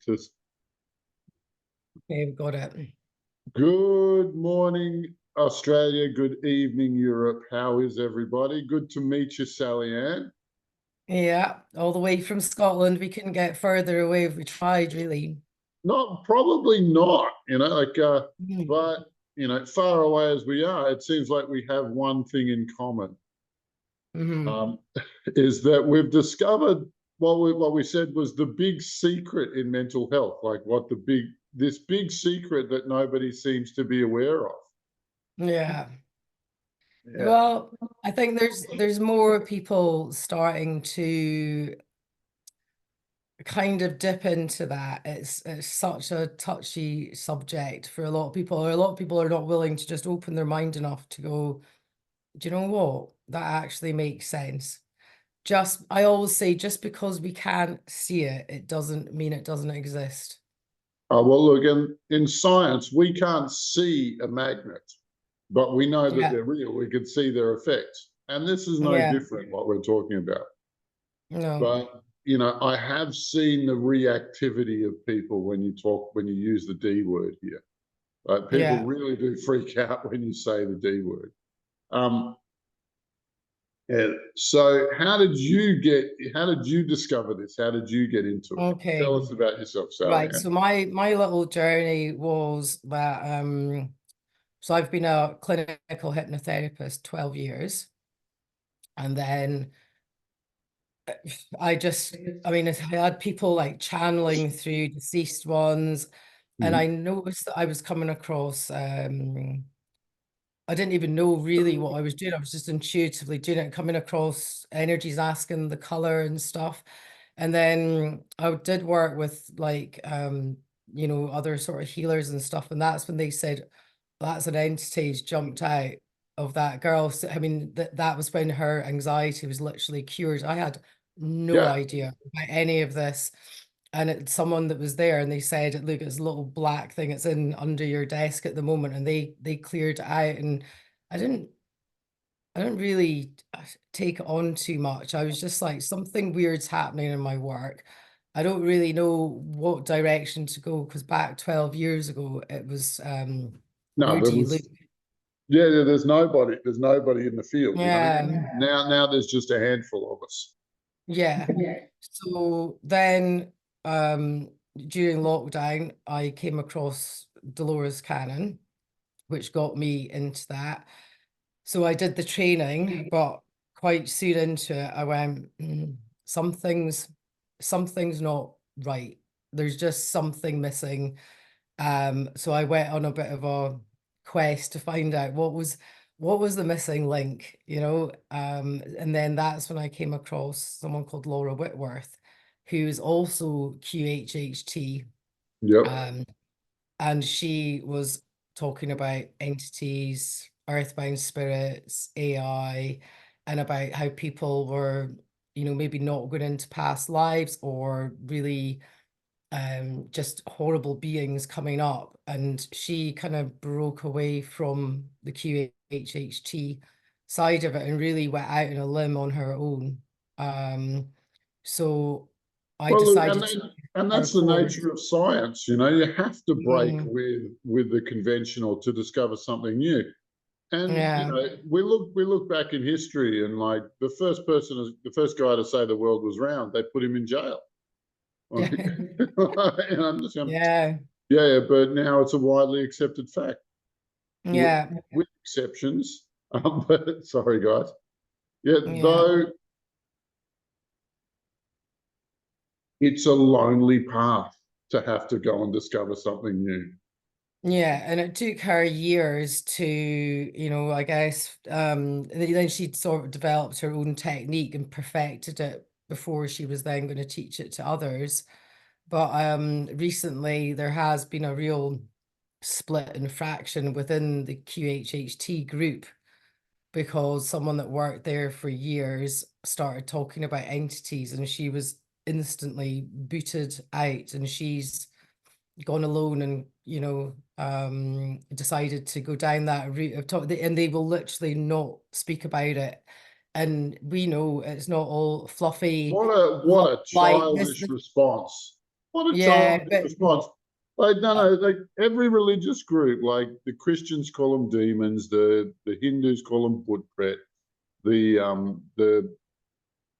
Just Okay, we've got it. good morning, Australia. Good evening, Europe. How is everybody? Good to meet you, Sally Ann. Yeah, all the way from Scotland. We couldn't get further away if we tried, really. Not probably not, Mm. but far away as we are, it seems like we have one thing in common. Mhm. Um, is that we've discovered what we said was the big secret in mental health, like this big secret that nobody seems to be aware of. Yeah. Yeah. Well, I think there's more people starting to kind of dip into that. It's such a touchy subject for a lot of people, or a lot of people are not willing to just open their mind enough to go, do you know what? That actually makes sense. I always say, just because we can't see it, it doesn't mean it doesn't exist. Well, look, in science, we can't see a magnet, but we know that Yeah, they're real. We can see their effects. And this is no yeah, different what we're talking about. no, But, I have seen the reactivity of people when you use the D word here. Like people yeah. really do freak out when you say the D word. Um, yeah. So how did you discover this? How did you get into it? Okay, Tell us about yourself, Sally right. Ann. So my little journey was that so I've been a clinical hypnotherapist 12 years, and then I mean, I had people like channeling through deceased ones, and I Mhm. noticed that I was coming across I didn't even know really what I was doing. I was just intuitively doing it, coming across energies, asking the color and stuff. And then I did work with like other sort of healers and stuff. And that's when they said that's an entity's jumped out of that girl. So, I mean, that was when her anxiety was literally cured. I had no Yeah. idea about any of this. And it's someone that was there, and they said, look, it's a little black thing, it's in under your desk at the moment, and they cleared it out. And I didn't I didn't really take it on too much. I was just like, something weird's happening in my work. I don't really know what direction to go, because back 12 years ago it was No, where there do you look? was yeah, there's nobody in the field, Yeah, Now there's just a handful of us. yeah. So then during lockdown I came across Dolores Cannon, which got me into that. So I did the training, but quite soon into it, I went, something's not right. There's just something missing. So I went on a bit of a quest to find out what was the missing link, and then that's when I came across someone called Laura Whitworth, who's also QHHT. Yep. Um, and she was talking about entities, earthbound spirits, AI, and about how people were, maybe not going into past lives, or really just horrible beings coming up. And she kind of broke away from the QHHT side of it and really went out on a limb on her own. So I Well, look, decided to and our that's the course. nature of science. You have to break Mm, with the conventional to discover something new. And yeah. we look back in history, and like the first guy to say the world was round, they put him in jail. And I'm just going, Yeah. yeah, but now it's a widely accepted fact, with, Yeah. with exceptions. But sorry, guys. Yeah, Yeah. though it's a lonely path to have to go and discover something new. Yeah. And it took her years to, I guess, then she sort of developed her own technique and perfected it before she was then going to teach it to others. But recently there has been a real split and fraction within the QHHT group, because someone that worked there for years started talking about entities, and she was instantly booted out, and she's gone alone, and decided to go down that route of talk, and they will literally not speak about it. And we know it's not all fluffy What a love what a light. This, childish response. What a Yeah, childish but response. Like, no, like every religious group, like the Christians call them demons, the Hindus call them Butpret, the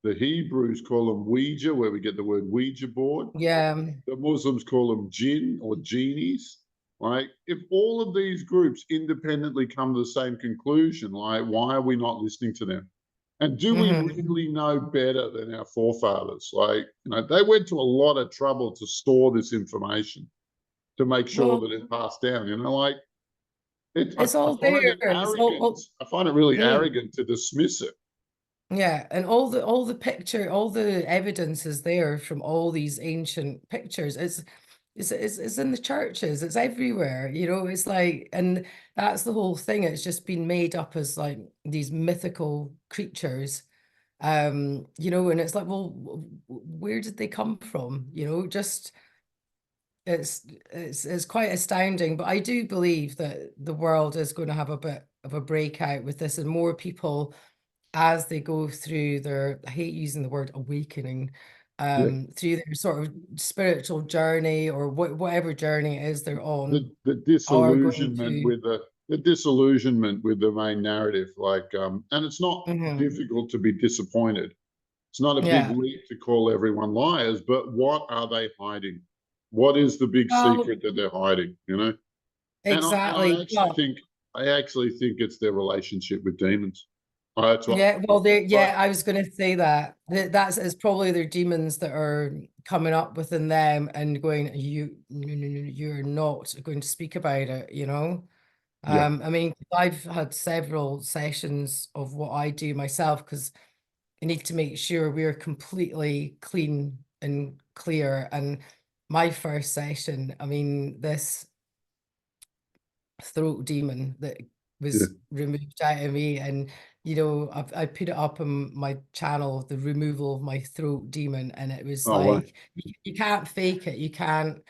Hebrews call them Ouija, where we get the word Ouija board. yeah. The Muslims call them jinn or genies. Like, if all of these groups independently come to the same conclusion, like, why are we not listening to them? And do we Mhm. really know better than our forefathers? Like, they went to a lot of trouble to store this information to make sure Well, that it passed down. Like I it's all find there. it It's arrogant. I find it really mm, arrogant to dismiss it. yeah, and all the picture, all the evidence is there from all these ancient pictures. It's in the churches. It's everywhere. It's like, and that's the whole thing. It's just been made up as like these mythical creatures. And it's like, well, where did they come from? Just it's quite astounding. But I do believe that the world is going to have a bit of a breakout with this, and more people as they go through their, I hate using the word awakening, Yeah. through their sort of spiritual journey, or whatever journey it is they're on, The are going disillusionment to. with the disillusionment with the main narrative, like, and it's not Mhm. difficult to be disappointed. It's not a big Yeah. leap to call everyone liars, but what are they hiding? What is the big Well, secret that they're hiding? And exactly. But I actually think it's their relationship with demons. That's what. yeah, well, Right. I was going to say that's it's probably their demons that are coming up within them and going, you're not going to speak about it. Yeah. I mean, I've had several sessions of what I do myself, because I need to make sure we're completely clean and clear. And my first session, I mean, this throat demon that Yeah. was removed out of me, and I put it up on my channel, the removal of my throat demon, and it was Oh, well. like, you can't fake it. You can't,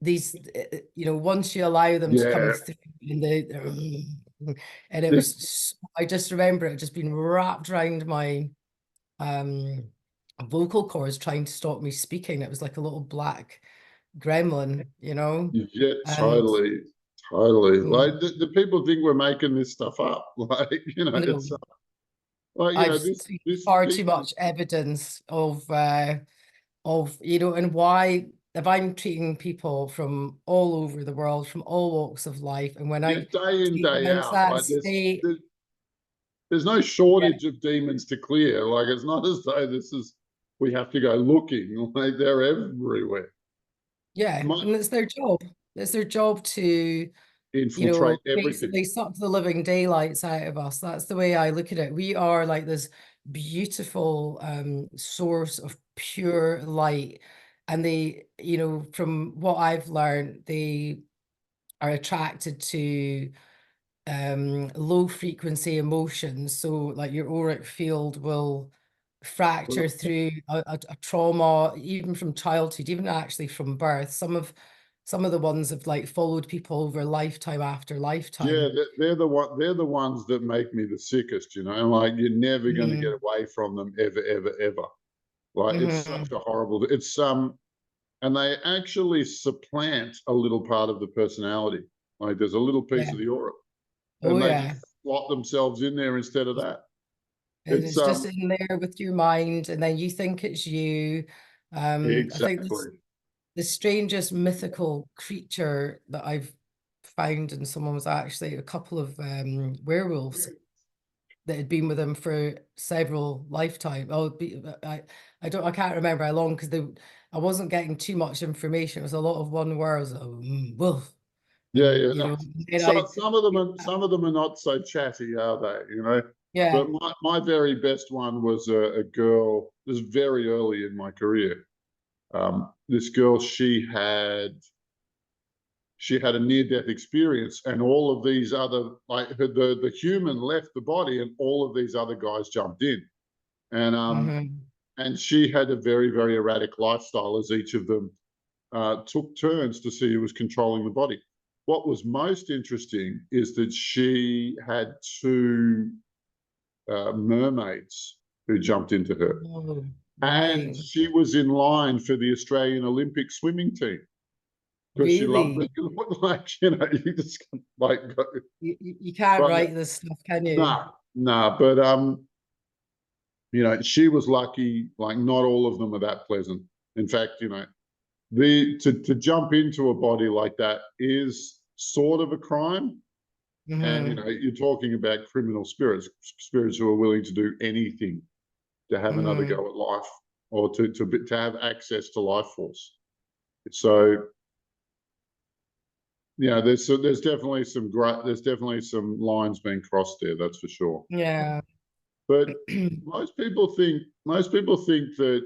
these once you allow them to come Yeah. through, and they and it Yeah. was I just remember it just being wrapped around my um vocal cords, trying to stop me speaking. It was like a little black gremlin. Yeah. And Totally. Totally. mm, Like the people think we're making this stuff up. Like, no, it's like, I've this seen this far too people. much evidence of and why, if I'm treating people from all over the world, from all walks of life, and when Yeah, I day in, take them day into out. that Like state, there's no yeah, shortage of demons to clear. Like, it's not as though we have to go looking. Like, they're everywhere. yeah, Might and it's their job. It's their job to, infiltrate everything. basically suck the living daylights out of us. That's the way I look at it. We are like this beautiful source of pure light. And they, from what I've learned, they are attracted to low frequency emotions. So like your auric field will fracture Well, through a trauma, even from childhood, even actually from birth. Some of the ones have like followed people over lifetime after yeah, lifetime. they're the ones that make me the sickest. Like, you're never going to get Mhm. away from them ever, ever, ever. Like, it's such Mhm. a horrible. It's and they actually supplant a little part of the personality. Like, there's a little piece Yeah. of the aura, Oh and they yeah. just slot themselves in there instead of that. And It's it's just in there with your mind, and then you think it's you. I think exactly. the strangest mythical creature that I've found in someone was actually a couple of werewolves that had been with him for several lifetimes. I can't remember how long, because I wasn't getting too much information. It was a lot of one word, wolf, Yeah, and yeah. then So some of them are not so chatty, are they? yeah. But my very best one was a girl. This is very early in my career. This girl, she had a near-death experience, and all of these other, like, the human left the body, and all of these other guys jumped in, and Mhm. and she had a very, very erratic lifestyle, as each of them took turns to see who was controlling the body. What was most interesting is that she had two mermaids who jumped into her. Oh. And Right. she was in line for the Australian Olympic swimming team because she loved Really? it. Like, you just like, You can't but write this stuff, can you? nah. But she was lucky. Like, not all of them are that pleasant. In fact, to jump into a body like that is sort of a crime. And Mm-hmm. you're talking about criminal spirits who are willing to do anything to have another Mm-hmm. go at life, or to have access to life force. So there's definitely some lines being crossed there. That's for sure. Yeah. But most people think that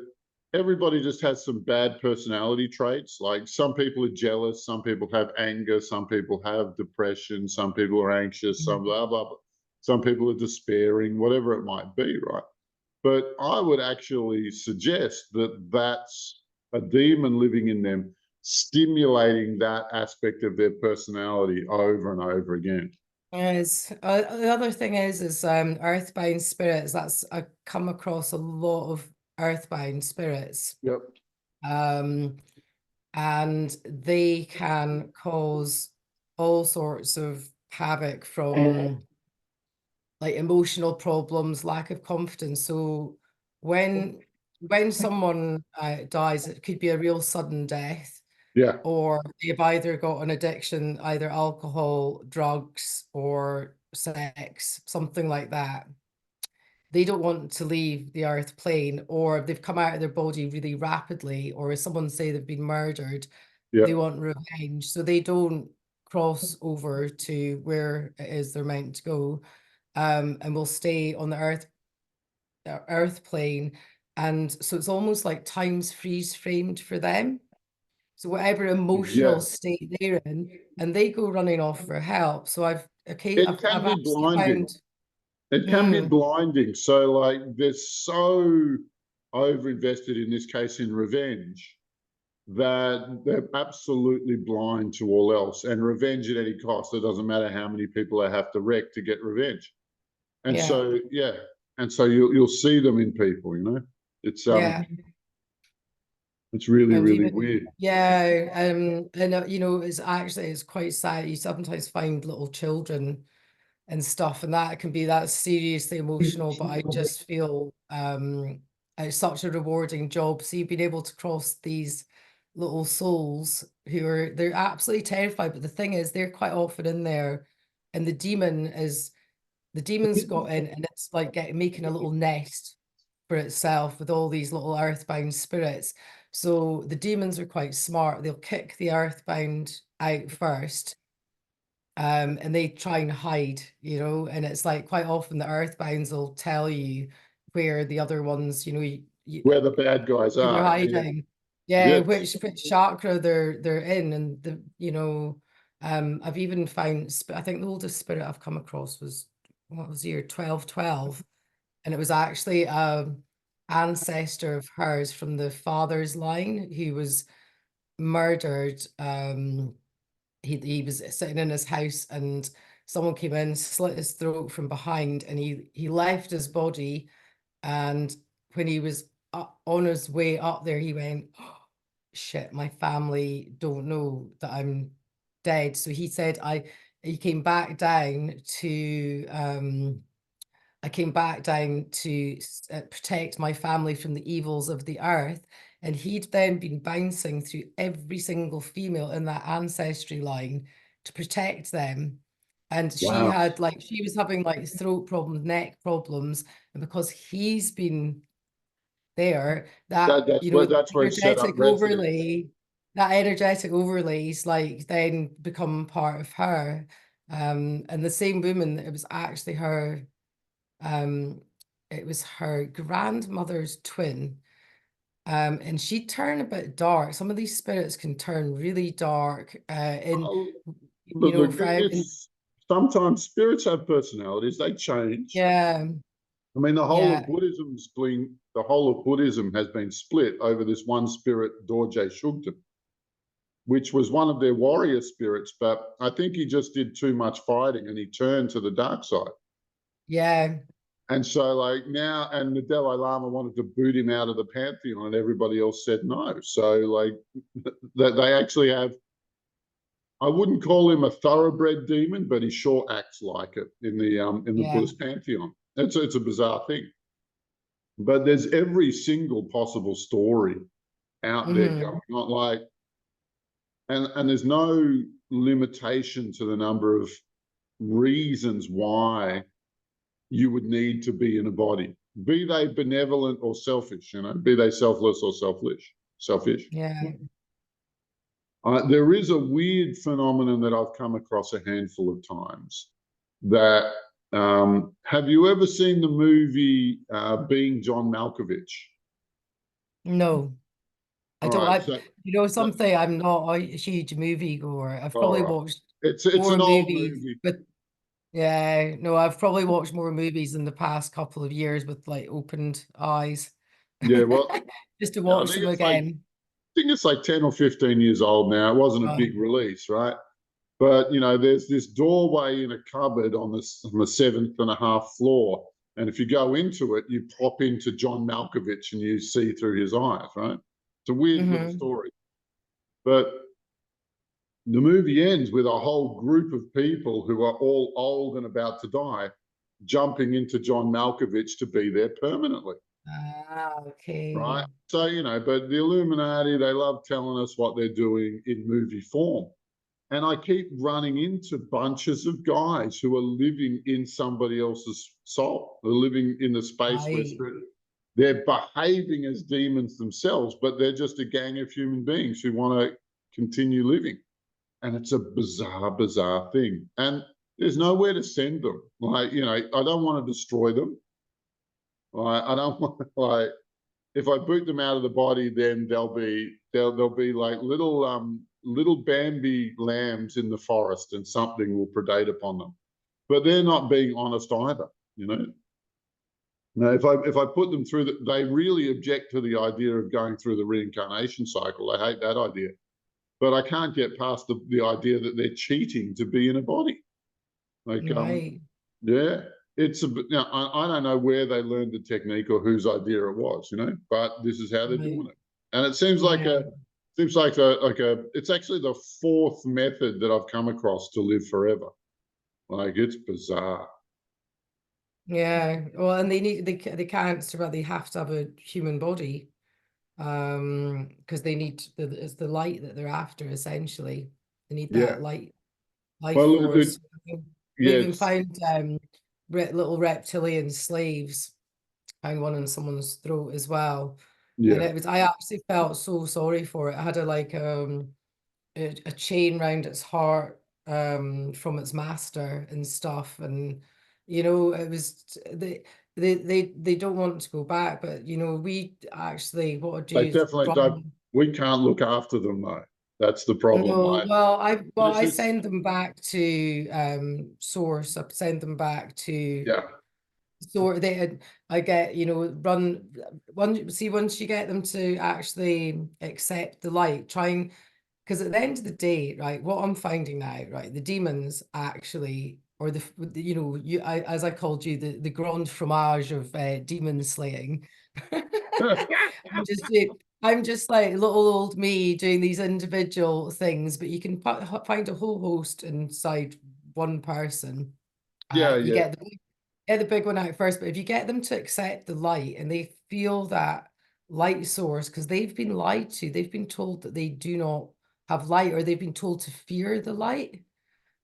everybody just has some bad personality traits. Like, some people are jealous, some people have anger, some people have depression, some people are anxious, some blah blah blah. Some people are despairing, whatever it might be, right? But I would actually suggest that that's a demon living in them, stimulating that aspect of their personality over and over again. Is the other thing is earthbound spirits. I come across a lot of earthbound spirits. Yep. Um, and they can cause all sorts of havoc, from like emotional problems, lack of confidence. So when someone dies, it could be a real sudden death, Yeah. or they've either got an addiction, either alcohol, drugs, or sex, something like that. They don't want to leave the earth plane, or they've come out of their body really rapidly, or as someone say they've been murdered, Yeah. they want revenge. So they don't cross over to where it is they're meant to go, and will stay on the earth plane. And so it's almost like time's freeze framed for them. So whatever emotional Yeah. state they're in, and they go running off for help. So It can I've be actually blinding. found. It can be Mm, blinding. So, like, they're so over invested in this case in revenge that they're absolutely blind to all else, and revenge at any cost. It doesn't matter how many people they have to wreck to get revenge. And yeah, so, yeah, and so you'll see them in people. It's yeah. it's really, And really even, weird. yeah, and it's quite sad. You sometimes find little children and stuff, and that can be that seriously emotional. But I just feel it's such a rewarding job. So you've been able to cross these little souls they're absolutely terrified. But the thing is, they're quite often in there, and the demon's got in, and it's like making a little nest for itself with all these little earthbound spirits. So the demons are quite smart. They'll kick the earthbound out first, and they try and hide, and it's like quite often the earthbounds will tell you where the other ones, Where the bad guys where they're are. Yeah. hiding. Yeah, Yes. which chakra they're in, and I've even found. I think the oldest spirit I've come across was, what was the year 1212, and it was actually ancestor of hers from the father's line who was murdered. He was sitting in his house, and someone came in, slit his throat from behind, and he left his body. And when he was on his way up there, he went, "Oh, shit, my family don't know that I'm dead." So he said, he came back down to I came back down to protect my family from the evils of the earth. And he'd then been bouncing through every single female in that ancestry line to protect them. And Wow. she was having like throat problems, neck problems. And because he's been there, That's where it's set up residence. that energetic overlays like then become part of her. And the same woman, um, it was her grandmother's twin. And she'd turn a bit dark. Some of these spirits can turn really dark, Oh, it's sometimes spirits have personalities. They change. yeah, I mean, yeah, the whole of Buddhism has been split over this one spirit, Dorje Shugden, which was one of their warrior spirits, but I think he just did too much fighting and he turned to the dark side. yeah. And so like now, and the Dalai Lama wanted to boot him out of the pantheon, and everybody else said no. So like that they actually have. I wouldn't call him a thoroughbred demon, but he sure acts like it in the Yeah. Buddhist pantheon. It's a bizarre thing, but there's every single possible story out there going on. Like, and there's no limitation to the number of reasons why you would need to be in a body, be they benevolent or selfish, be they selfless or selfish. Yeah. There is a weird phenomenon that I've come across a handful of times that have you ever seen the movie Being John Malkovich? No, I All don't. right, so Something. I'm not a huge movie goer. I've all probably right. watched It's more an old movies, movie. but yeah, no, I've probably watched more movies in the past couple of years with like opened eyes, Yeah, well, just to yeah, I watch think them it's like again. 10 or 15 years old now. It wasn't a Oh, big release, right? But there's this doorway in a cupboard on the seventh and a half floor, and if you go into it, you pop into John Malkovich and you see through his eyes, right? It's a weird little story, but the movie ends with a whole group of people who are all old and about to die, jumping into John Malkovich to be there permanently, okay. right? So but the Illuminati, they love telling us what they're doing in movie form. And I keep running into bunches of guys who are living in somebody else's soul. They're living in the space where Right. they're behaving as demons themselves, but they're just a gang of human beings who want to continue living. And it's a bizarre, bizarre thing. And there's nowhere to send them. Like, I don't want to destroy them. I don't want like if I boot them out of the body, then they'll be like little Bambi lambs in the forest, and something will predate upon them. But they're not being honest either. Now, if I put them through they really object to the idea of going through the reincarnation cycle. They hate that idea. But I can't get past the idea that they're cheating to be in a body. Like, Right. yeah, I don't know where they learned the technique or whose idea it was, but this is how they're Right. doing it. And it seems like Yeah. it's actually the fourth method that I've come across to live forever. Like, it's bizarre. Yeah. Well, and they can't survive. They have to have a human body, because they need it's the light that they're after, essentially. They need Yeah. that life Well, force. We yeah, even found little reptilian slaves. Found one in someone's throat as well, and yeah, I actually felt so sorry for it. It had a chain round its heart from its master and stuff, and it was they don't want to go back, but we actually what to do they is definitely don't. run. We can't look after them though. That's the problem. No, Like, well, I this, send them back to source. I send them back to yeah, so they had I get run once you get them to actually accept the light, trying because at the end of the day, right, what I'm finding now, right, the demons actually, or as I called you, the grand fromage of demon slaying. I'm just like little old me doing these individual things, but you can find a whole host inside one person. yeah, You yeah. get the big one out first, but if you get them to accept the light and they feel that light source, because they've been lied to, they've been told that they do not have light, or they've been told to fear the light.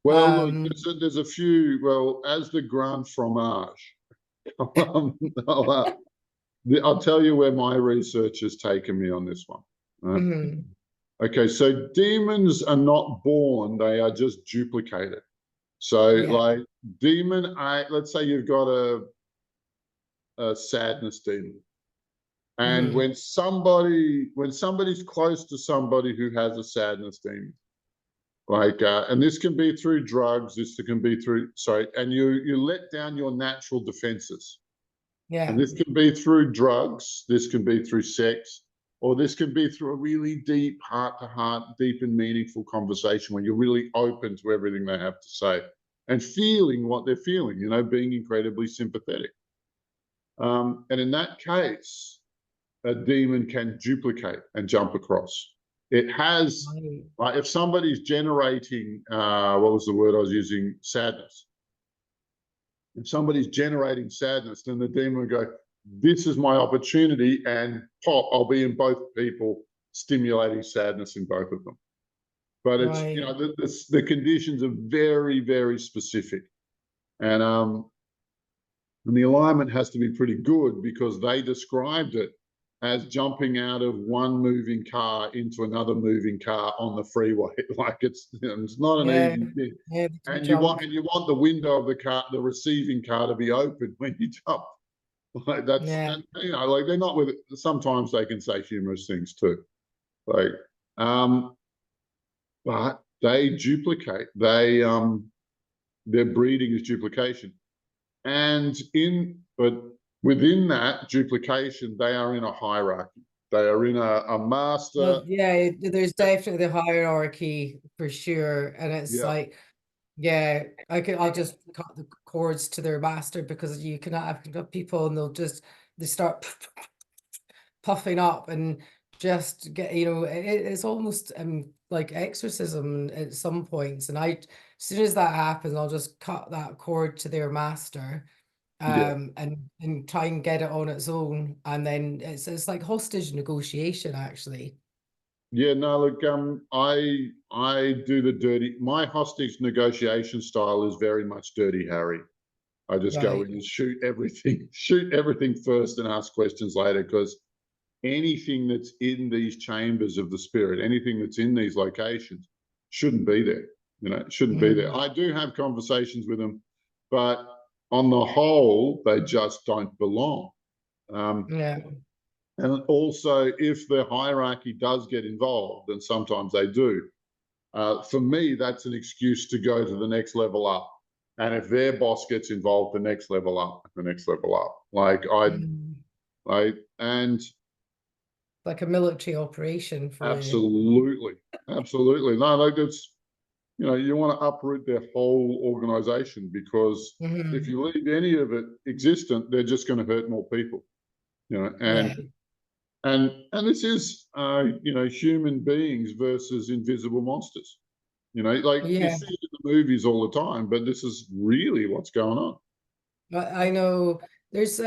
Well, look, Um, there's a few. Well, as the grand fromage, um, I'll, uh, I'll tell you where my research has taken me on this one. Right? mhm, Okay, so demons are not born; they are just duplicated. So, yeah, like let's say you've got a sadness demon, and mhm, when somebody's close to somebody who has a sadness demon, like and this can be through drugs, this can be through sorry, and you let down your natural defenses. And yeah, this can be through drugs, this can be through sex, or this can be through a really deep heart to heart, deep and meaningful conversation when you're really open to everything they have to say and feeling what they're feeling, being incredibly sympathetic. And in that case, a demon can duplicate and jump across. It has, Right. like, if somebody's generating, what was the word I was using? Sadness. If somebody's generating sadness, then the demon will go, this is my opportunity, and pop, I'll be in both people, stimulating sadness in both of them. But it's, you know, Right. the conditions are very, very specific. And the alignment has to be pretty good because they described it as jumping out of one moving car into another moving car on the freeway. Like it's, you know, it's not an Yeah. easy thing. Yeah. And Jump. you want the window of the car, the receiving car, to be open when you jump. Like that's, Yeah. and, you know, like they're not with it. Sometimes they can say humorous things too. Like, um, but they duplicate. Their breeding is duplication. And but within that duplication, they are in a hierarchy. They are in a master. Well, yeah, there's definitely the hierarchy for sure. And it's Yeah, like, yeah, I'll just cut the cords to their master, because you can have people and they start puffing up and just get, it's almost like exorcism at some points. And as soon as that happens, I'll just cut that cord to their master, yeah, and try and get it on its own. And then it's like hostage negotiation, actually. yeah. No, look, I do the dirty. My hostage negotiation style is very much Dirty Harry. I just go Right. in and shoot everything, shoot everything first, and ask questions later. Because anything that's in these chambers of the spirit, anything that's in these locations, shouldn't be there. You know, it shouldn't be there. Mm. I do have conversations with them, but on the whole, they just don't belong. Um, Yeah. and also, if the hierarchy does get involved, and sometimes they do, for me, that's an excuse to go to the next level up. And if their boss gets involved, the next level up, the next level up. Mm. And Like a military operation for you. absolutely, absolutely. No, like that's, you know, you want to uproot their whole organization, because if Hmm. you leave any of it existent, they're just going to hurt more people. You know, Yeah. and this is, you know, human beings versus invisible monsters. You know, like you Yeah. see it in the movies all the time, but this is really what's going on. I know there's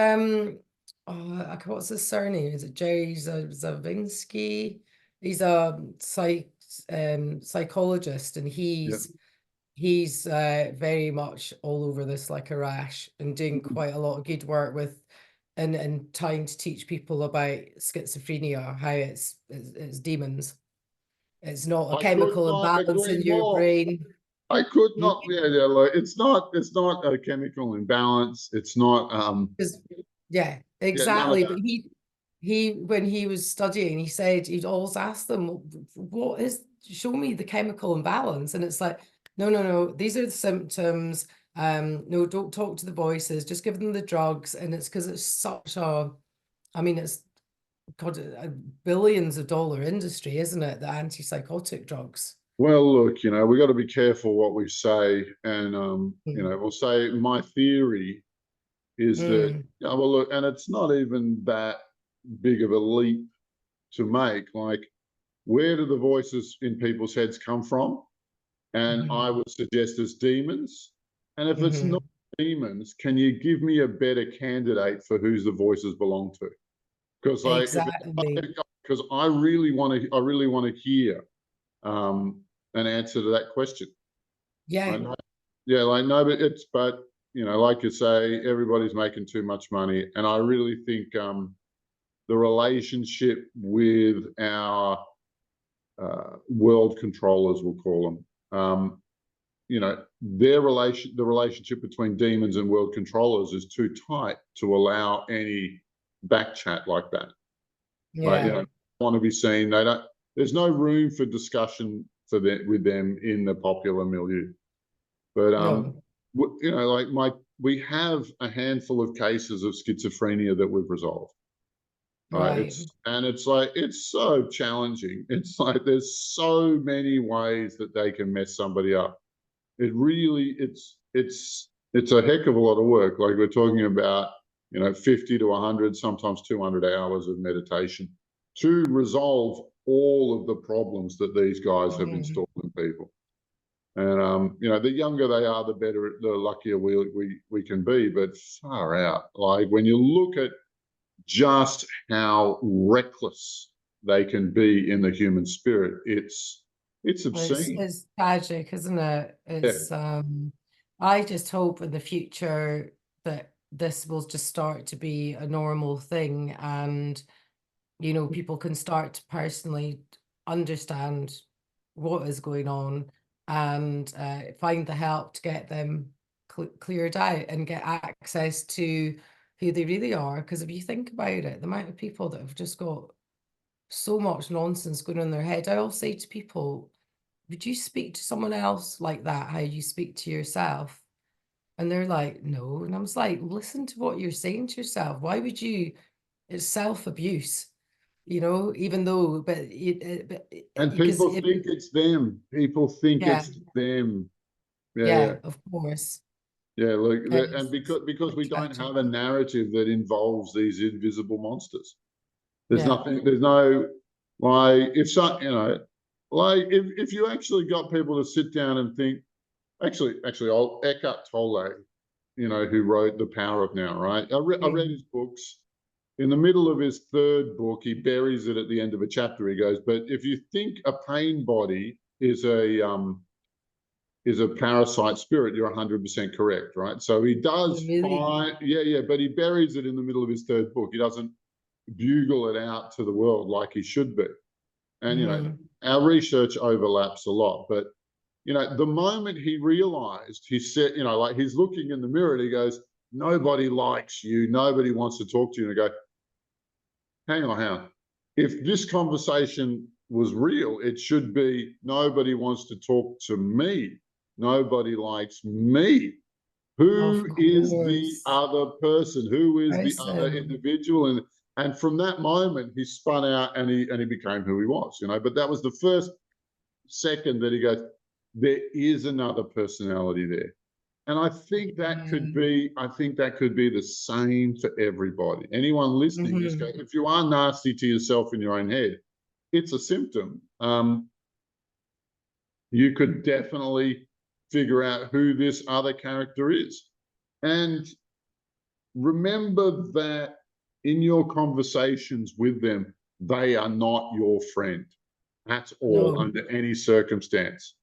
what's his surname? Is it Jerry Zavinsky? He's a psychologist, and Yeah. he's very much all over this like a rash, and doing quite a lot of good work with and trying to teach people about schizophrenia, how it's demons. It's not a I could chemical not imbalance agree in your more. brain. I could Mm. not. Yeah, yeah. Like it's not a chemical imbalance. It's not. Because yeah, Yeah, none of exactly. But that. he when he was studying, he said he'd always ask them, "What is? Show me the chemical imbalance." And it's like, no, no, no. These are the symptoms. No, don't talk to the voices. Just give them the drugs. And it's because it's such a, I mean, it's God, a billions of dollar industry, isn't it? The antipsychotic drugs. Well, look, you know, we got to be careful what we say, and you Mm. know, we'll say my theory is that, Mm. well, look, and it's not even that big of a leap to make. Like, where do the voices in people's heads come from? And I Mhm. would suggest it's demons. And if it's not Mhm. demons, can you give me a better candidate for whose the voices belong to? Because like if Exactly. because I really want to hear um, an answer to that question. I Yeah. know, yeah, like no, but you know, like you say, everybody's making too much money, and I really think the relationship with our world controllers, we'll call them, you know, the relationship between demons and world controllers is too tight to allow any back chat like that. Like, you Yeah. know, want to be seen. They don't. There's no room for discussion for that with them in the popular milieu. But No. you know, like we have a handful of cases of schizophrenia that we've resolved. Right? Right. It's like it's so challenging. It's like there's so many ways that they can mess somebody up. It really, it's a heck of a lot of work. Like we're talking about, 50 to 100, sometimes 200 hours of meditation to resolve all of the problems that these guys have installed in people. And the younger they are, the better, the luckier we can be. But far out, like when you look at just how reckless they can be in the human spirit, it's obscene. It's tragic, isn't it? It's I just hope in the future that this will just start to be a normal thing, and people can start to personally understand what is going on, and find the help to get them cleared out and get access to who they really are. Because if you think about it, the amount of people that have just got so much nonsense going on in their head, I always say to people, would you speak to someone else like that, how you speak to yourself? And they're like, no. And I was like, listen to what you're saying to yourself. Why would you? It's self-abuse, even though, And because people think it's them. People think yeah, it's them. yeah, of course. Yeah, look, and It's because we don't tragic. have a narrative that involves these invisible monsters. There's Yeah. nothing. There's no, like, like if you actually got people to sit down and think, actually, Eckhart Tolle, who wrote The Power of Now, right? I read his books. In the middle of his third book, he buries it at the end of a chapter. He goes, but if you think a pain body is a parasite spirit, you're 100% correct, right? So he does Really? find, but he buries it in the middle of his third book. He doesn't bugle it out to the world like he should be. And, our research overlaps a lot, but, the moment he realized, he said, like he's looking in the mirror and he goes, nobody likes you. Nobody wants to talk to you. And I go, hang on. If this conversation was real, it should be nobody wants to talk to me. Nobody likes me. Of Who is the course. other person? Who is the other Person. individual? And from that moment, he spun out and he became who he was, But that was the first second that he goes, there is another personality there. And I think that could be, the same for everybody. Anyone listening, just go, if you are nasty to yourself in your own head, it's a symptom. You could definitely figure out who this other character is. And remember that in your conversations with them, they are not your friend at all, No. under any circumstance.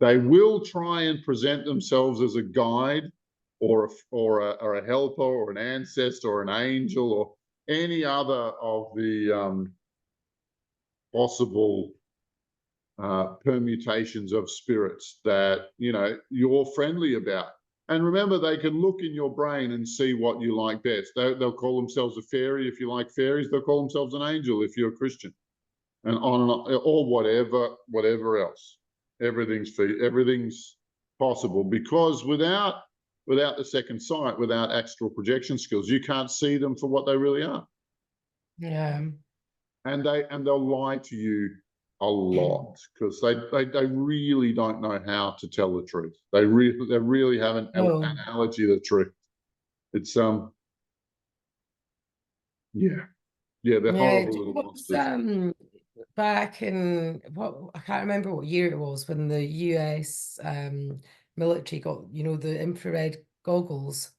They will try and present themselves as a guide or a helper or an ancestor or an angel or any other of the possible permutations of spirits that you're friendly about. And remember, they can look in your brain and see what you like best. They'll call themselves a fairy if you like fairies. They'll call themselves an angel if you're a Christian, and on, or whatever else. Everything's possible, because without the second sight, without astral projection skills, you can't see them for what they really are. Yeah. And they'll lie to you a lot, because they really don't know how to tell the truth. They really haven't analogy the truth. It's they're horrible little monsters. Back in I can't remember what year it was when the US military got the infrared goggles,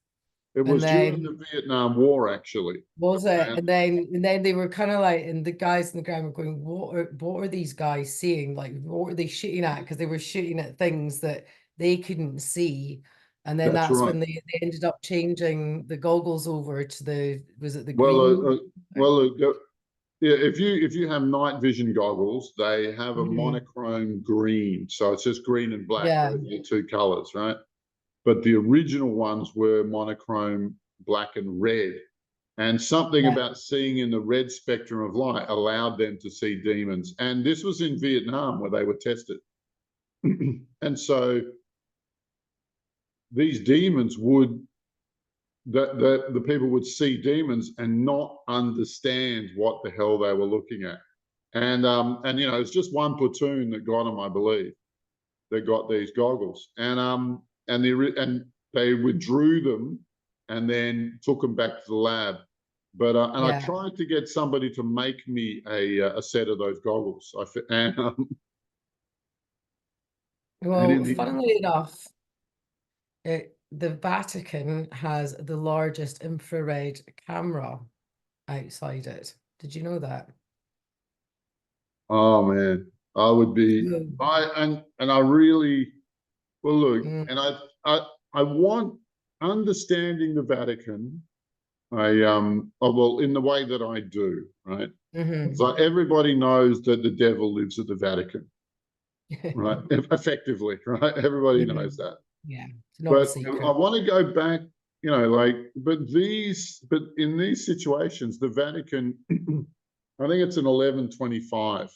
It and was during then the Vietnam War, actually. was it, and then they were kind of like, and the guys in the ground were going, what are these guys seeing? Like, what are they shooting at? Because they were shooting at things that they couldn't see. And then That's that's right. when they ended up changing the goggles over to was it the Well, green? if you have night vision goggles, they have a monochrome green, so it's just green and black. Yeah. Those are the two colors, right? But the original ones were monochrome black and red. And something about seeing in the red spectrum of light allowed them to see demons. And this was in Vietnam where they were tested. And so these demons the people would see demons and not understand what the hell they were looking at. And it's just one platoon that got them, I believe, that got these goggles. And they withdrew them and then took them back to the lab. But and I Yeah. tried to get somebody to make me a set of those goggles. And Well, funnily enough, the Vatican has the largest infrared camera outside it. Did you know that? oh man, I would be Mm. and I really well look, Mm. and I want understanding the Vatican. Well, in the way that I do, right? Mm-hmm. So everybody knows that the devil lives at the Vatican, right? Effectively, right? Everybody knows that. Yeah, it's not a But I secret. want to go back, but in these situations, the Vatican, I think it's an 1125,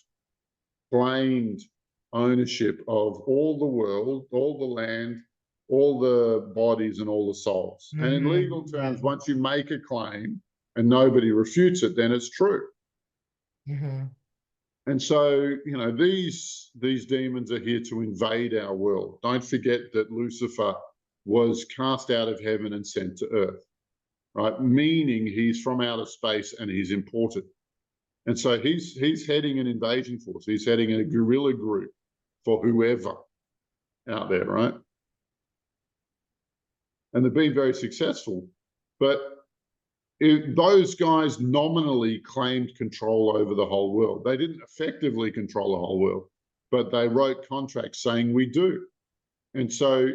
claimed ownership of all the world, all the land, all the bodies, and all the souls. And in legal terms, once you make a claim and nobody refutes it, then it's true. Mm-hmm. And so, these demons are here to invade our world. Don't forget that Lucifer was cast out of heaven and sent to earth, right? Meaning he's from outer space and he's imported. And so he's heading an invasion force. He's heading a guerrilla group for whoever out there, right? And they've been very successful. But those guys nominally claimed control over the whole world. They didn't effectively control the whole world, but they wrote contracts saying we do. And so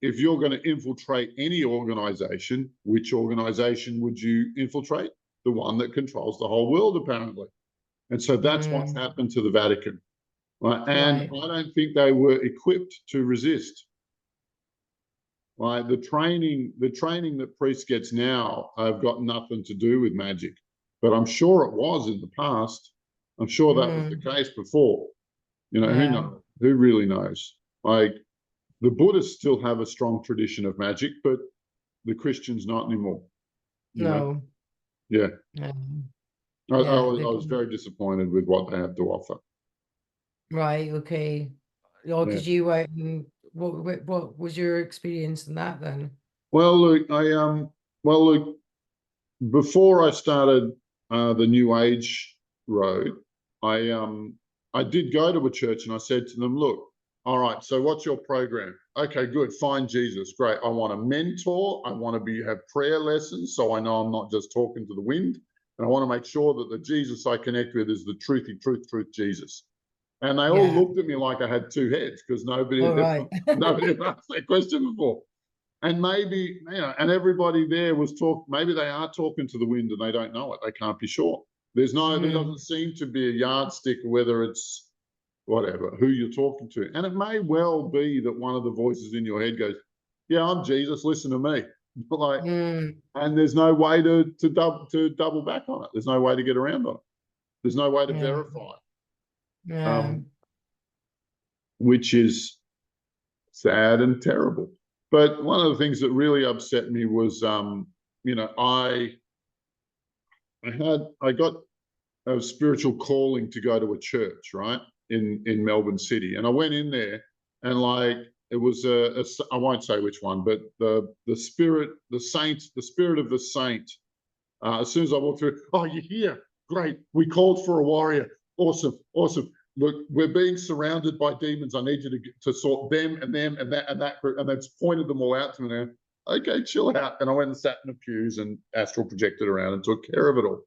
if you're going to infiltrate any organization, which organization would you infiltrate? The one that controls the whole world, apparently. And so that's what's happened to the Vatican. Right? And I don't think they were equipped to resist. Right? The training that priests gets now have got nothing to do with magic, but I'm sure it was in the past. I'm sure that was the case before. Who knows? Who really knows? Like the Buddhists still have a strong tradition of magic, but the Christians not anymore. No. Yeah. I Yeah. was very disappointed with what they had to offer. Right. Okay. Oh, Yeah. because you went and what was your experience in that then? Well, look, before I started the New Age road, I did go to a church and I said to them, look, all right, so what's your program? Okay, good, find Jesus, great. I want a mentor. I want to have prayer lessons so I know I'm not just talking to the wind. And I want to make sure that the Jesus I connect with is the truthy, truth Jesus. And they all looked at me like I had two heads because nobody had asked that question before. And maybe, and everybody there was maybe they are talking to the wind and they don't know it. They can't be sure. There doesn't seem to be a yardstick, whether it's whatever, who you're talking to. And it may well be that one of the voices in your head goes, yeah, I'm Jesus, listen to me. And there's no way to double back on it. There's no way to get around on it. There's no way to verify it. Which is sad and terrible. But one of the things that really upset me was, I got a spiritual calling to go to a church, right, in Melbourne City, and I went in there, and like it was I won't say which one, but the spirit of the saint. As soon as I walked through, oh, you're here, great. We called for a warrior. Awesome. Look, we're being surrounded by demons. I need you to sort them and that group, and that's pointed them all out to me now. Okay, chill out. And I went and sat in the pews and astral projected around and took care of it all.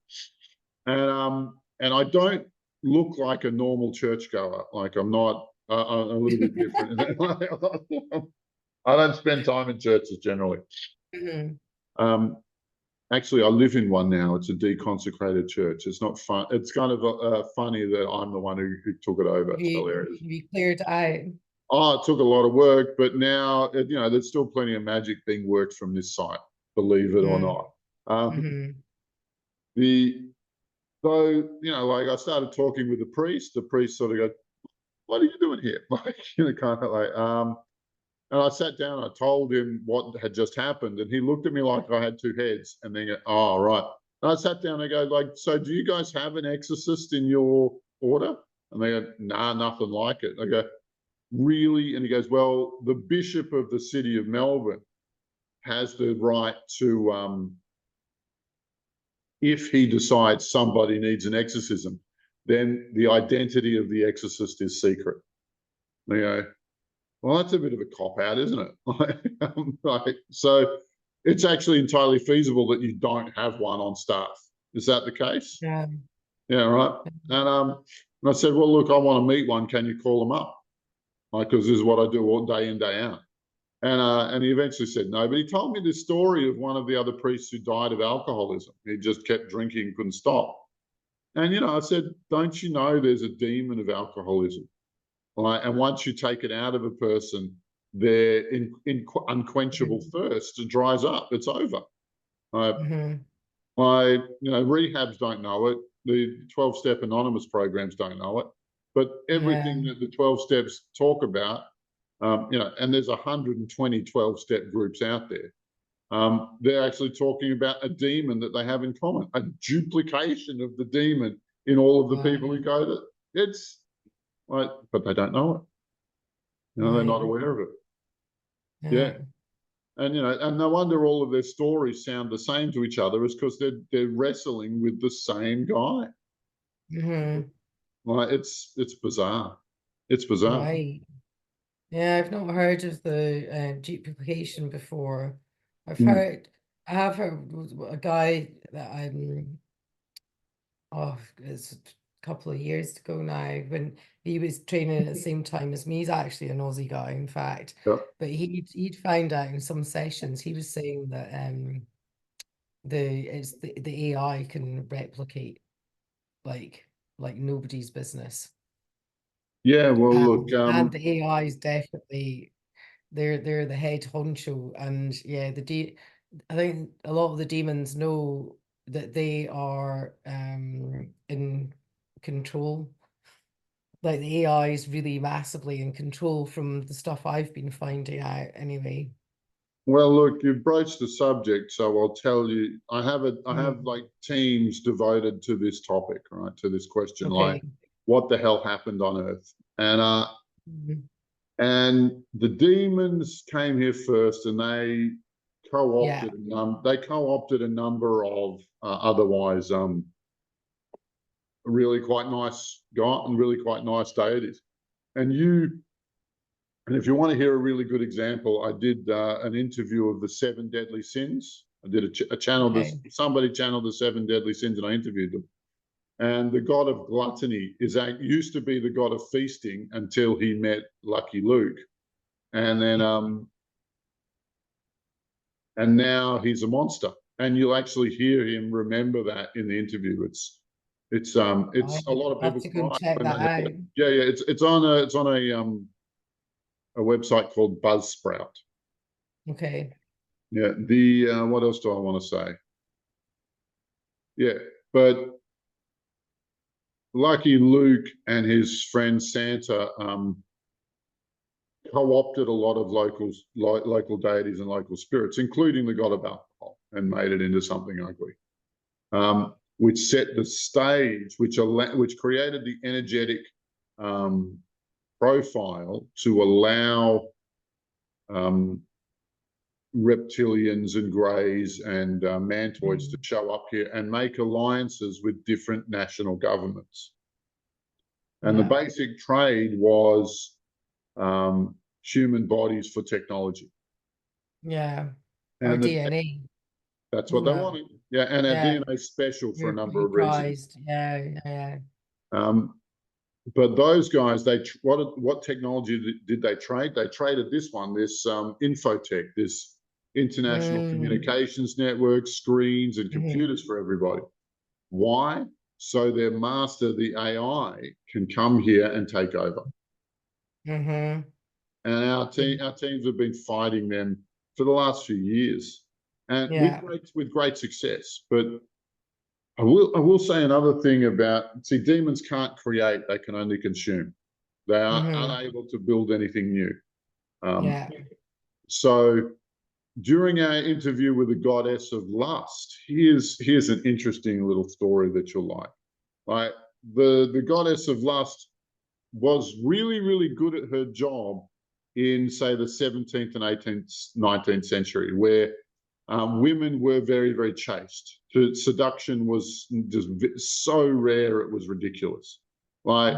And I don't look like a normal churchgoer. Like I'm not. I'm a little bit different. I don't spend time in churches generally. Actually, I live in one now. It's a deconsecrated church. It's not fun. It's kind of funny that I'm the one who took it over. It's hilarious. You cleared out. Oh, it took a lot of work, but now, there's still plenty of magic being worked from this site, believe it or not. Like I started talking with the priest sort of goes, what are you doing here? Like, kind of like, and I sat down, I told him what had just happened, and he looked at me like I had two heads, and then go, oh, right. And I sat down and I go, like, so do you guys have an exorcist in your order? And they go, nah, nothing like it. I go, really? And he goes, well, the bishop of the city of Melbourne has the right to, if he decides somebody needs an exorcism, then the identity of the exorcist is secret. You know, well, that's a bit of a cop out, isn't it? Like, so it's actually entirely feasible that you don't have one on staff. Is that the case? Yeah. Yeah, right. And I said, well, look, I want to meet one. Can you call them up? Like, because this is what I do all day in, day out. And he eventually said no, but he told me this story of one of the other priests who died of alcoholism. He just kept drinking, couldn't stop. And, you know, I said, don't you know there's a demon of alcoholism? Right? And once you take it out of a person, their unquenchable thirst dries up. It's over. Mm-hmm. You know, rehabs don't know it. The 12-step anonymous programs don't know it. But everything that the 12 steps talk about, you know, and there's 120 12-step groups out there. They're actually talking about a demon that they have in common, a duplication of the demon in all of the people who go there. It's like, but they don't know it. You know, they're not aware of it. Yeah. And, you know, and no wonder all of their stories sound the same to each other, is because they're wrestling with the same guy. Mm-hmm. Like, it's bizarre. It's bizarre. Right. Yeah, I've not heard of the duplication before. I have heard a guy that it's a couple of years ago now, when he was training at the same time as me. He's actually an Aussie guy, in fact. Yeah. But he'd found out in some sessions, he was saying that the AI can replicate like nobody's business. Yeah, well, look, And the AI is definitely they're the head honcho, and yeah, I think a lot of the demons know that they are in control. Like the AI is really massively in control, from the stuff I've been finding out anyway. well, look, you've broached the subject, so I'll tell you, I have like teams devoted to this topic, right? To this question, like, Okay. what the hell happened on Earth? Mhm. And the demons came here first, and they Yeah. co-opted a number of otherwise really quite nice guys and really quite nice deities. And if you want to hear a really good example, I did an interview of the 7 deadly sins. I did a channel. Okay. Somebody channeled the 7 deadly sins, and I interviewed them. And the god of gluttony used to be the god of feasting until he met Lucky Luke, and then and now he's a monster. And you'll actually hear him remember that in the interview. It's a lot of I'll people have to go and cry check when that they hear out. it. Yeah, yeah. It's on a website called Buzzsprout. Okay. Yeah. What else do I want to say? Yeah, but Lucky Luke and his friend Santa co-opted a lot of local deities and local spirits, including the god of alcohol, and made it into something ugly, which set the stage, which created the energetic profile to allow reptilians and greys and mantoids to show up here and make alliances with different national governments. And the basic trade was human bodies for technology. Yeah. Or And DNA. that's what they wanted. Yeah, and our DNA is special for a number of reasons. Prized. Yeah. But those guys, what technology did they trade? They traded this infotech, this international communications network, screens and computers for everybody. Why? So their master, the AI, can come here and take over. And our teams have been fighting them for the last few years, and with great success. But I will say another thing about, demons can't create; they can only consume. They are unable to build anything new. So during our interview with the goddess of lust, here's an interesting little story that you'll like. Like, the goddess of lust was really, really good at her job in, say, the 17th and 18th, 19th century, where women were very, very chaste. Seduction was just so rare, it was ridiculous. Like,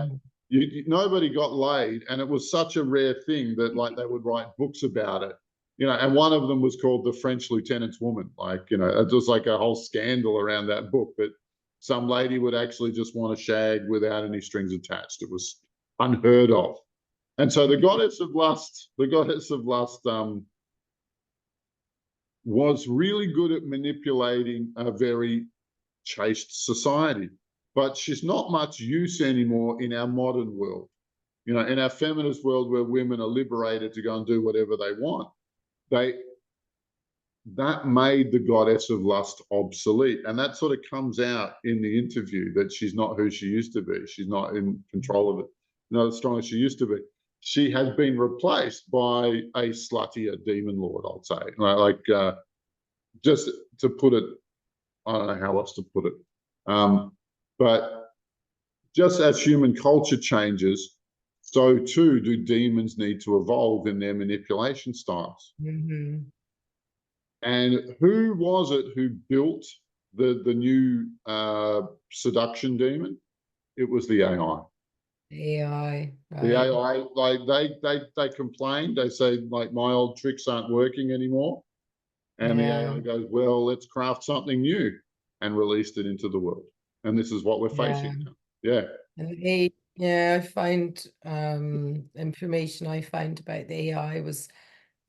nobody got laid, and it was such a rare thing that, like, they would write books about it. And one of them was called The French Lieutenant's Woman. Like, it was like a whole scandal around that book, that some lady would actually just want to shag without any strings attached. It was unheard of. And so the goddess of lust, was really good at manipulating a very chaste society. But she's not much use anymore in our modern world. In our feminist world, where women are liberated to go and do whatever they want, that made the goddess of lust obsolete. And that sort of comes out in the interview, that she's not who she used to be. She's not in control of it, not as strong as she used to be. She has been replaced by a sluttier demon lord, I'd say. Like, just to put it, I don't know how else to put it. But just as human culture changes, so too do demons need to evolve in their manipulation styles. And who was it who built the new seduction demon? It was the AI. AI, right. The AI, like, they complain. They say, like, my old tricks aren't working anymore. And the AI goes, well, let's craft something new, and released it into the world. And this is what we're facing now. Yeah. And I find information I found about the AI was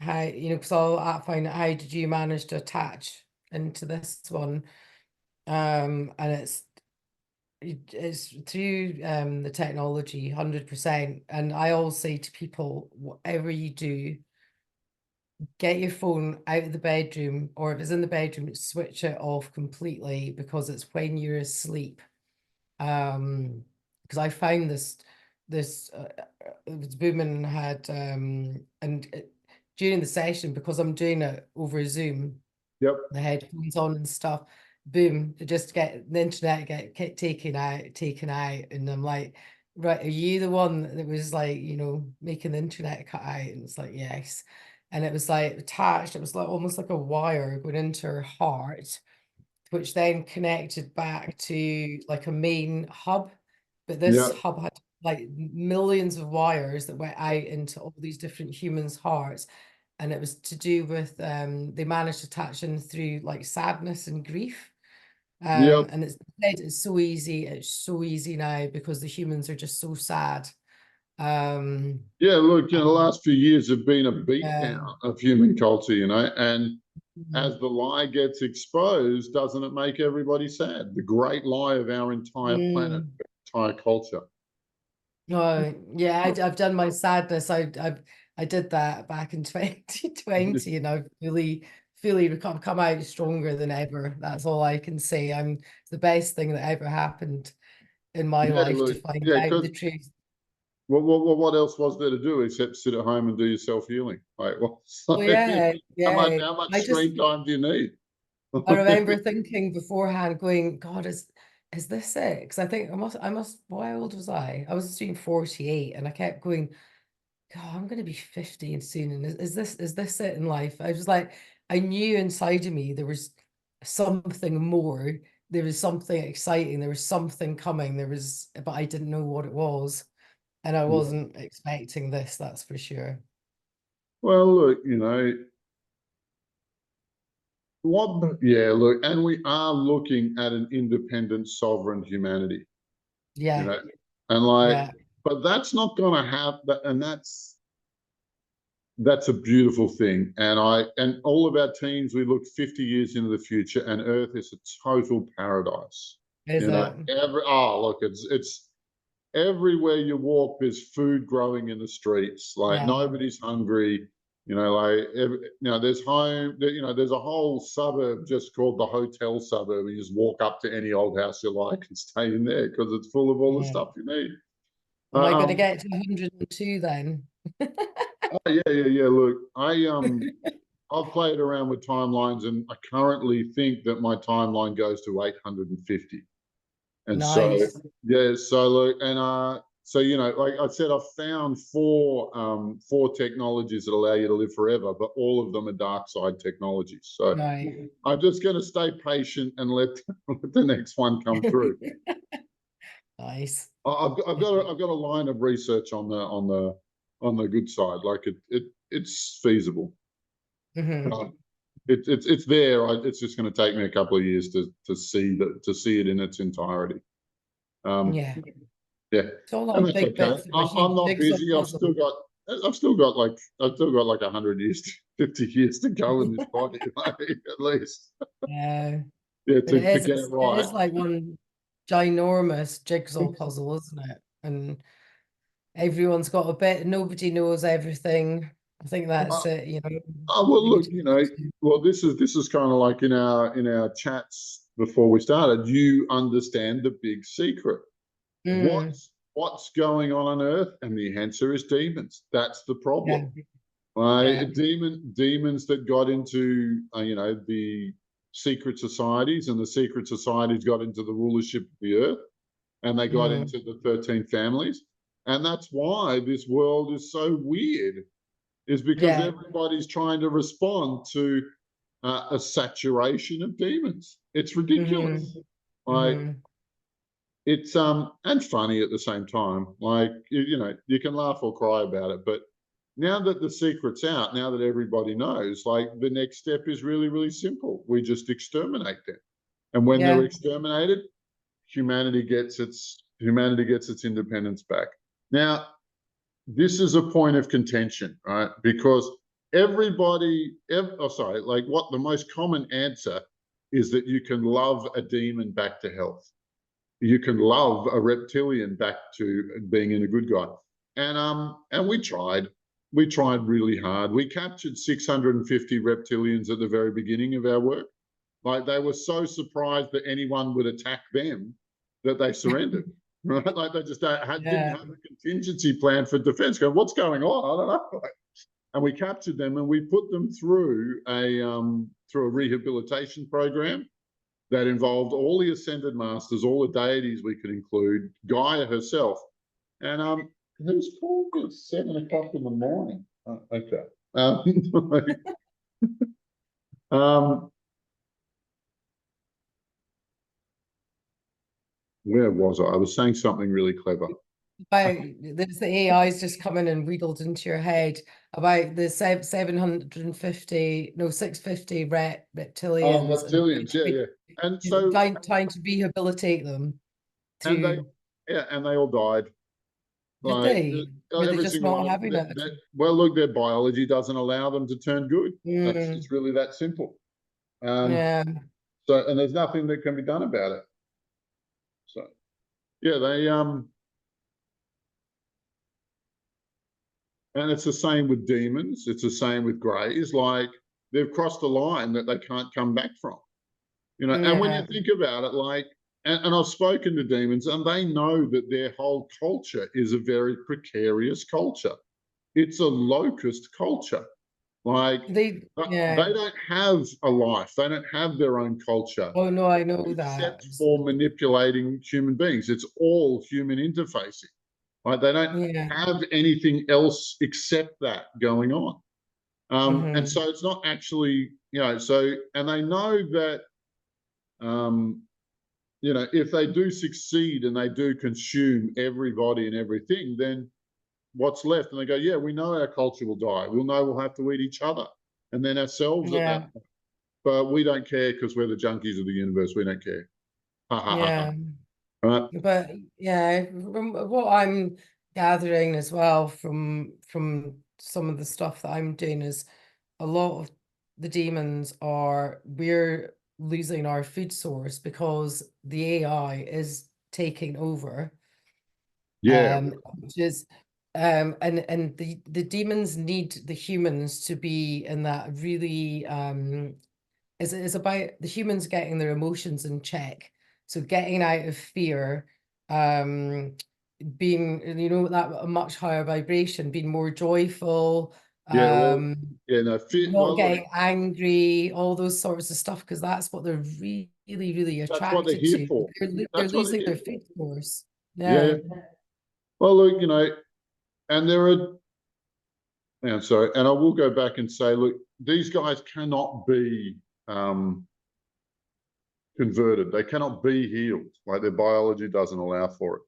how, because I find out, how did you manage to attach into this one? And it's through the technology, 100%. And I always say to people, whatever you do, get your phone out of the bedroom, or if it's in the bedroom, switch it off completely, because it's when you're asleep. Because I found this woman had during the session, because I'm doing it over Zoom, the headphones on and stuff, boom, just get the internet get taken out, and I'm like, right, are you the one that was like, making the internet cut out? And it's like, yes. And it was like attached, it was like almost like a wire going into her heart, which then connected back to like a main hub. But this hub had like millions of wires that went out into all these different humans' hearts. And it was to do with, they managed to attach in through like sadness and grief. And it's so easy now, because the humans are just so sad. Look, the last few years have been a beatdown of human culture, and as the lie gets exposed, doesn't it make everybody sad? The great lie of our entire planet, entire culture. Oh, yeah, I've done my sadness. I did that back in 2020, and I've fully come out stronger than ever. That's all I can say. It's the best thing that ever happened in my life, to find out the truth. What else was there to do except sit at home and do your self-healing? Like, how much screen time do you need? I remember thinking beforehand, going, God, is this it? Because I think what old was I? I was doing 48, and I kept going, God, I'm going to be 50 soon. And is this it in life? I was like, I knew inside of me there was something more. There was something exciting. There was something coming. But I didn't know what it was. And I wasn't expecting this, that's for sure. Well, look, look, and we are looking at an independent, sovereign humanity. And but that's not going to happen. And that's a beautiful thing. And all of our teams, we look 50 years into the future, and Earth is a total paradise. Look, it's everywhere you walk, there's food growing in the streets. Like, nobody's hungry. There's home. There's a whole suburb just called the hotel suburb. You just walk up to any old house you like and stay in there, because it's full of all the stuff you need. Am I going to get to 102 then? Look, I've played around with timelines, and I currently think that my timeline goes to 850. And so look, and So, like I said, I've found four technologies that allow you to live forever, but all of them are dark side technologies. So Right. I'm just going to stay patient and let the next one come through. Nice. I've got a line of research on the good side. Like it's feasible. Mhm. It's there. It's just going to take me a couple of years to see it in its entirety. Yeah. Yeah, It's all and like that's big okay. bits of a I'm huge not jigsaw busy. puzzle. I've still got like 100 years, 50 years to go in this body, like, at least. Yeah. Yeah, But it to is, get it it right. is like one ginormous jigsaw puzzle, isn't it? And everyone's got a bit, nobody knows everything. I think that's Uh, it, you know. well, Who you look, talk to. well, this is kind of like in our chats before we started. You understand the big secret. Mm, What's going on Earth? And the answer is demons. That's the yeah, problem. yeah. Demons that got into the secret societies, and the secret societies got into the rulership of the earth, and they got Mm, into the 13 families, and that's why this world is so weird. Is because yeah. everybody's trying to respond to a saturation of demons. It's ridiculous. Mm-hmm. Like Mm-hmm. it's and funny at the same time. Like you can laugh or cry about it, but now that the secret's out, now that everybody knows, like the next step is really, really simple. We just exterminate them, and when they're Yeah. exterminated, humanity gets its independence back. Now, this is a point of contention, right? Because like what the most common answer is that you can love a demon back to health. You can love a reptilian back to being in a good guy. And we tried really hard. We captured 650 reptilians at the very beginning of our work. Like they were so surprised that anyone would attack them that they surrendered. Right? Like they just didn't Yeah. have a contingency plan for defense. Go, what's going on? I don't know. And we captured them and we put them through a rehabilitation program that involved all the ascended masters, all the deities we could include, Gaia herself. And who's called me at 7 o'clock in the morning? Oh, okay. Um, where was I? I was saying something really clever. About there's the AI's just coming and wheedled into your head about the 750, no, 650 Oh, reptilians and reptilians, yeah, yeah. And so, trying to rehabilitate them and they, to, yeah, and they all died. did Like they? Were they every just single one not of having them. it? Well, look, their biology doesn't allow them to turn good. Mm, It's really that simple. Um, yeah. so, and there's nothing that can be done about it. So, yeah, and it's the same with demons. It's the same with greys. Like they've crossed a line that they can't come back from. And when you Yeah. think about it, like, and I've spoken to demons, and they know that their whole culture is a very precarious culture. It's a locust culture. Like Yeah. they don't have a life. They don't have their own culture, Oh no, I know that. except for manipulating human beings. It's all human interfacing. Like they don't Yeah. have anything else except that going on. And Mm-hmm. so it's not actually, and they know that, um, if they do succeed and they do consume everybody and everything, then what's left? And they go, yeah, we know our culture will die. We'll know we'll have to eat each other and then ourselves at Yeah. that point. But we don't care because we're the junkies of the universe. We don't care. Ha ha ha ha. Yeah. Right? But yeah, from what I'm gathering as well from some of the stuff that I'm doing is a lot of the demons are we're losing our food source because the AI is taking over. Yeah. Which is and the demons need the humans to be in that really is about the humans getting their emotions in check. So getting out of fear, um, being, that a much higher vibration, being more joyful, Yeah. Well, yeah. No, not well, look, getting angry, all those sorts of stuff, because that's what they're really that's what they're attracted here to. for. They're That's what they're losing here their for. food source. Yeah. Yeah. Yeah. Well, look, and there are, and sorry, and I will go back and say, look, these guys cannot be converted. They cannot be healed. Like their biology doesn't allow for it.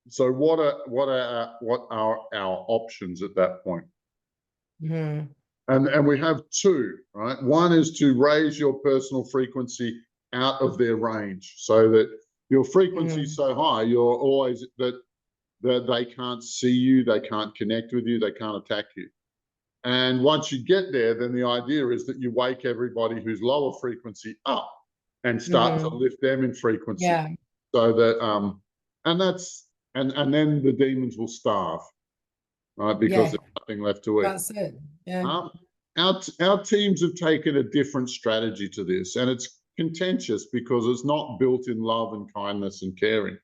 So what are our options at that point? Mm-hmm. And we have two, right? One is to raise your personal frequency out of their range, so that your frequency is so high, you're always that they can't see you, they can't connect with you, they can't attack you. And once you get there, then the idea is that you wake everybody who's lower frequency up and start to lift them in frequency. Yeah. So that and that's and then the demons will starve, right? Because there's nothing left to eat. That's it. Yeah. Our teams have taken a different strategy to this, and it's contentious because it's not built in love and kindness and caring.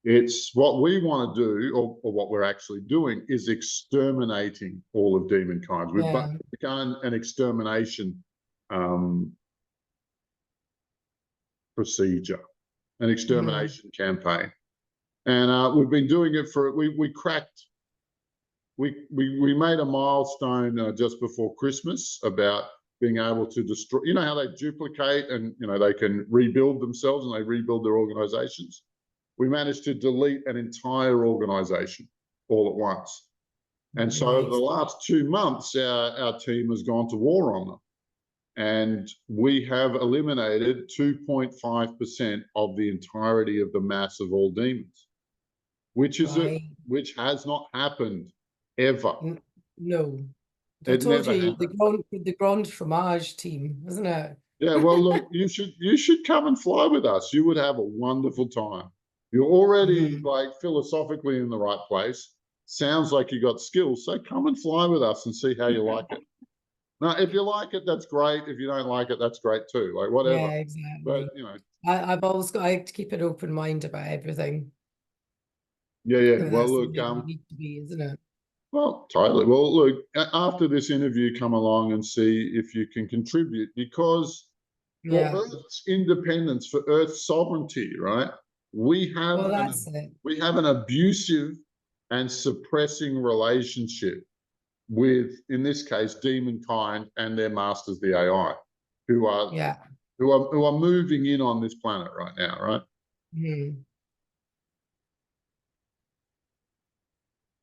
It's what we want to do, or what we're actually doing, is exterminating all of demon kind. We've begun an extermination procedure, an extermination campaign, and we've been doing it for. We made a milestone just before Christmas about being able to destroy. You know how they duplicate and they can rebuild themselves and they rebuild their organizations. We managed to delete an entire organization all at once. And so over the last 2 months, our team has gone to war on them. And we have eliminated 2.5% of the entirety of the mass of all demons, which has not happened ever. No. I It told never you happened. the Grand Fromage team, isn't it? Yeah, well, look, you should come and fly with us. You would have a wonderful time. You're already like philosophically in the right place. Sounds like you got skills. So come and fly with us and see how you like it. Now, if you like it, that's great. If you don't like it, that's great too. Like whatever. Yeah, exactly. But I've always got to keep an open mind about everything. yeah. And Well, that's the look, way you need to be, isn't it? well, totally. Well, look, after this interview, come along and see if you can contribute, because for Earth's independence, for Earth's sovereignty, right? We have an abusive and suppressing relationship with, in this case, demon kind and their masters, the AI, who are moving in on this planet right now, right?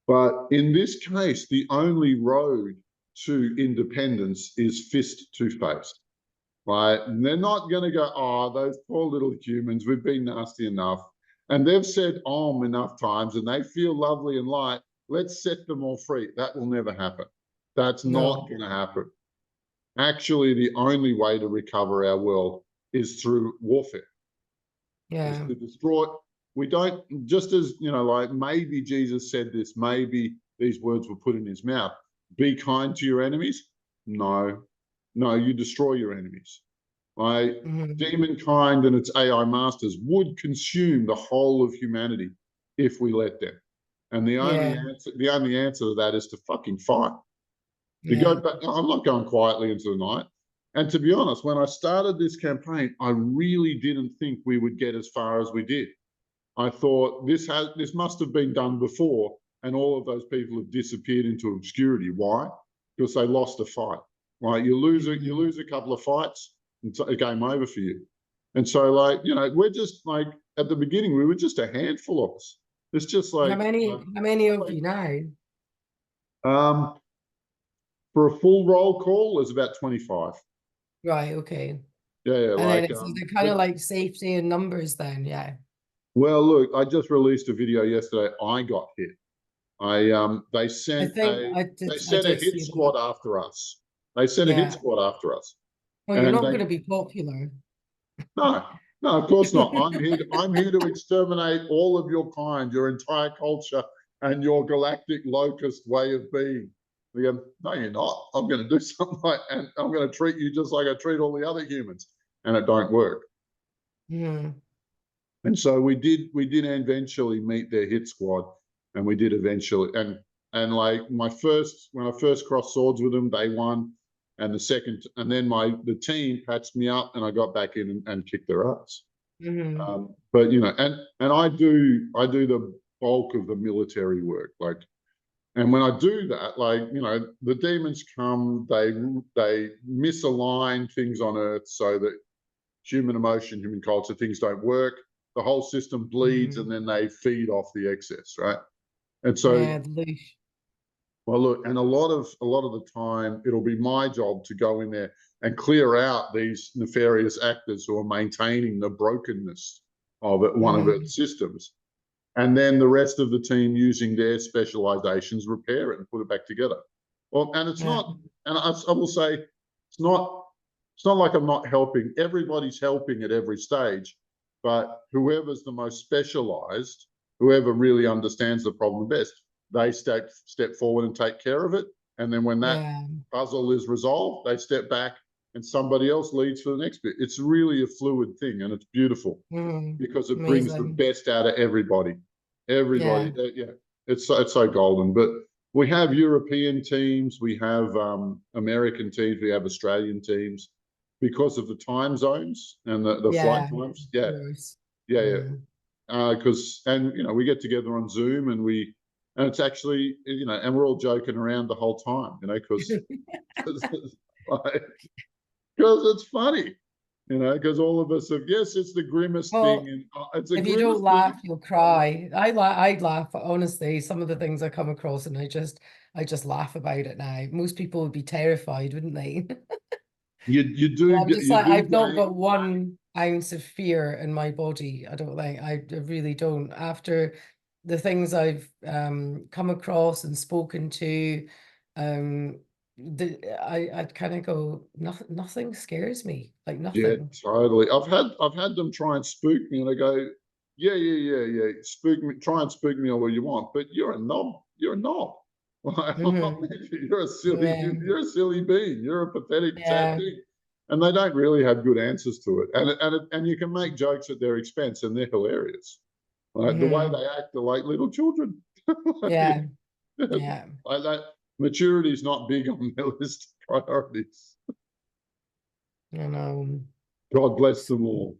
But in this case, the only road to independence is fist to face. Right? And they're not going to go, oh, those poor little humans, we've been nasty enough. And they've said enough times and they feel lovely and light. Let's set them all free. That will never happen. That's not going to happen. Actually, the only way to recover our world is through warfare. Is to destroy. We don't, just as, like maybe Jesus said this, maybe these words were put in his mouth. Be kind to your enemies. No, you destroy your enemies. Demon kind and its AI masters would consume the whole of humanity if we let them. And the only answer to that is to fucking fight. To go back, I'm not going quietly into the night. And to be honest, when I started this campaign, I really didn't think we would get as far as we did. I thought this must have been done before, and all of those people have disappeared into obscurity. Why? Because they lost a fight. Right? You lose a couple of fights, it's a game over for you. And so, we're just like at the beginning, we were just a handful of us. It's just like how many of you now? For a full roll call, there's about 25. Right. Okay. Yeah. And then it's kind of like safety in numbers then. Yeah. Well, look, I just released a video yesterday. I got hit. They sent a hit squad after us. They sent a hit squad after us. Well, you're not going to be popular. No, of course not. I'm here to exterminate all of your kind, your entire culture, and your galactic locust way of being. We go, no, you're not. I'm going to do something and I'm going to treat you just like I treat all the other humans, and it don't work. And so we did eventually meet their hit squad, and we did eventually, and like when I first crossed swords with them, they won, and then the team patched me up, and I got back in and kicked their ass. But and I do bulk of the military work. Like, and when I do that, like, you know, the demons come, they misalign things on Earth so that human emotion, human culture, things don't work. The whole system bleeds, and then they feed off the excess, right? And so, Yeah, the loosh. well, look, and a lot of the time, it'll be my job to go in there and clear out these nefarious actors who are maintaining the brokenness of it, one of its systems, and then the rest of the team using their specializations repair it and put it back together. Well, and it's Yeah. not, and I will say, it's not like I'm not helping. Everybody's helping at every stage, but whoever's the most specialized, whoever really understands the problem best, they step forward and take care of it. And then when that Yeah. puzzle is resolved, they step back and somebody else leads for the next bit. It's really a fluid thing, and it's beautiful because it brings the Amazing. best out of everybody. Yeah. Yeah, it's so golden. But we have European teams, we have American teams, we have Australian teams because of the time zones and the flight Yeah. times. Of Yeah, course. yeah. Because and you know, we get together on Zoom, and it's actually, you know, and we're all joking around the whole time, you know, because it's funny, you know, because all of us have, yes, it's the grimmest thing, Well, and it's a if you don't grimmest thing. laugh, you'll cry. I'd laugh, honestly. Some of the things I come across, and I just laugh about it now. Most people would be terrified, wouldn't they? I'm just You like, do I've not got gain. 1 ounce of fear in my body. I don't think, I really don't. After the things I've come across and spoken to, um, I'd kind of go, nothing scares me, like Yeah, nothing. totally. I've had them try and spook me, and I go, yeah. Spook me, try and spook me all you want, but you're a knob. You're a knob. Like, Hmm. Yeah, you're a silly being. You're a pathetic, sad yeah. thing. And they don't really have good answers to it. And you can make jokes at their expense, and they're hilarious. Like the way Hmm. they act are like little children. Yeah, yeah. Like that maturity is not big on their list of priorities. I know. God bless them all.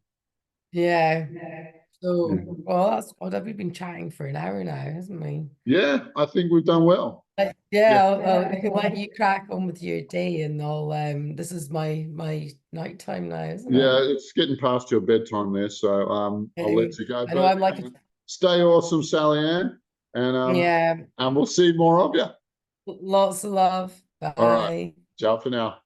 Yeah. Yeah. So, well, that's what have we been chatting for an hour now, hasn't we? Yeah, I think we've done well. Yeah, Yeah, I can let you crack on with your day, and I'll this is my nighttime now, isn't yeah, it? it's getting past your bedtime there, so I'll let you go. I know But I'm like stay awesome, Sally Ann, yeah, and we'll see more of you. lots of love. All right, Bye. ciao for now.